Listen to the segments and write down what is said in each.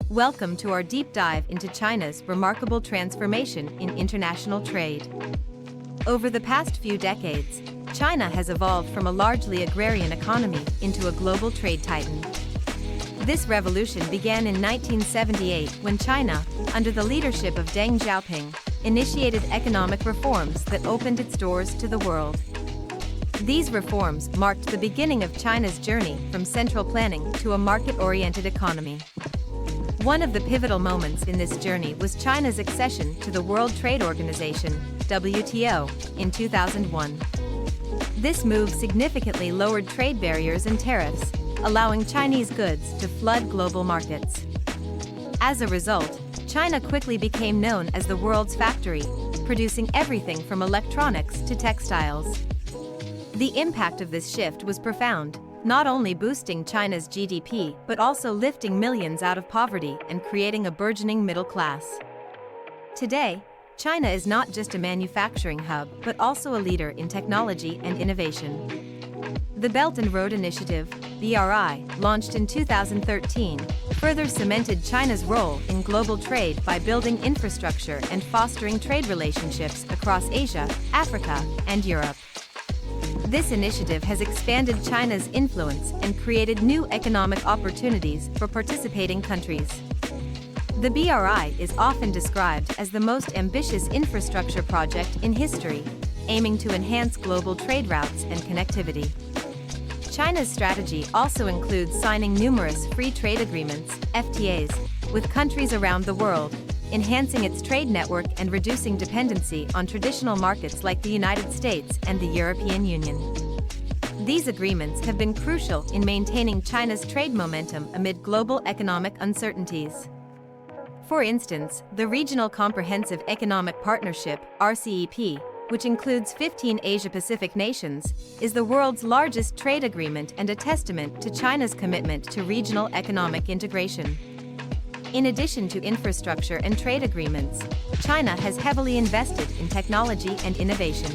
Welcome to our deep dive into China's remarkable transformation in international trade. Over the past few decades, China has evolved from a largely agrarian economy into a global trade titan. This revolution began in 1978 when China, under the leadership of Deng Xiaoping, initiated economic reforms that opened its doors to the world. These reforms marked the beginning of China's journey from central planning to a market-oriented economy. One of the pivotal moments in this journey was China's accession to the World Trade Organization, WTO, in 2001. This move significantly lowered trade barriers and tariffs, allowing Chinese goods to flood global markets. As a result, China quickly became known as the world's factory, producing everything from electronics to textiles. The impact of this shift was profound, not only boosting China's GDP but also lifting millions out of poverty and creating a burgeoning middle class. Today, China is not just a manufacturing hub but also a leader in technology and innovation. The Belt and Road Initiative, BRI, launched in 2013, further cemented China's role in global trade by building infrastructure and fostering trade relationships across Asia, Africa, and Europe. This initiative has expanded China's influence and created new economic opportunities for participating countries. The BRI is often described as the most ambitious infrastructure project in history, aiming to enhance global trade routes and connectivity. China's strategy also includes signing numerous free trade agreements, FTAs, with countries around the world, enhancing its trade network and reducing dependency on traditional markets like the United States and the European Union. These agreements have been crucial in maintaining China's trade momentum amid global economic uncertainties. For instance, the Regional Comprehensive Economic Partnership, RCEP, which includes 15 Asia-Pacific nations, is the world's largest trade agreement and a testament to China's commitment to regional economic integration. In addition to infrastructure and trade agreements, China has heavily invested in technology and innovation.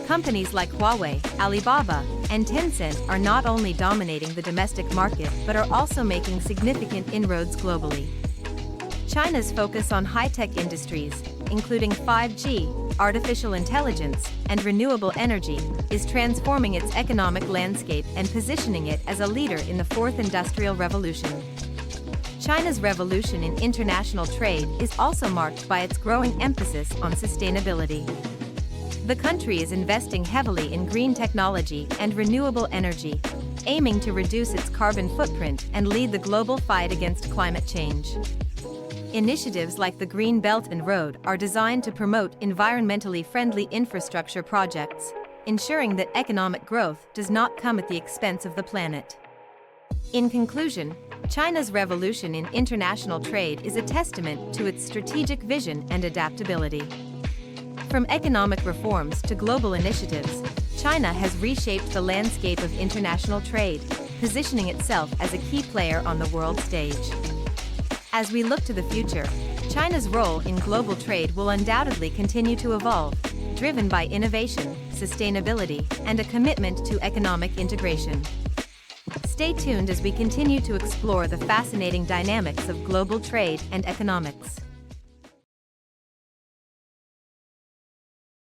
Companies like Huawei, Alibaba, and Tencent are not only dominating the domestic market but are also making significant inroads globally. China's focus on high-tech industries, including 5G, artificial intelligence, and renewable energy, is transforming its economic landscape and positioning it as a leader in the Fourth Industrial Revolution. China's revolution in international trade is also marked by its growing emphasis on sustainability. The country is investing heavily in green technology and renewable energy, aiming to reduce its carbon footprint and lead the global fight against climate change. Initiatives like the Green Belt and Road are designed to promote environmentally friendly infrastructure projects, ensuring that economic growth does not come at the expense of the planet. In conclusion, China's revolution in international trade is a testament to its strategic vision and adaptability. From economic reforms to global initiatives, China has reshaped the landscape of international trade, positioning itself as a key player on the world stage. As we look to the future, China's role in global trade will undoubtedly continue to evolve, driven by innovation, sustainability, and a commitment to economic integration. Stay tuned as we continue to explore the fascinating dynamics of global trade and economics.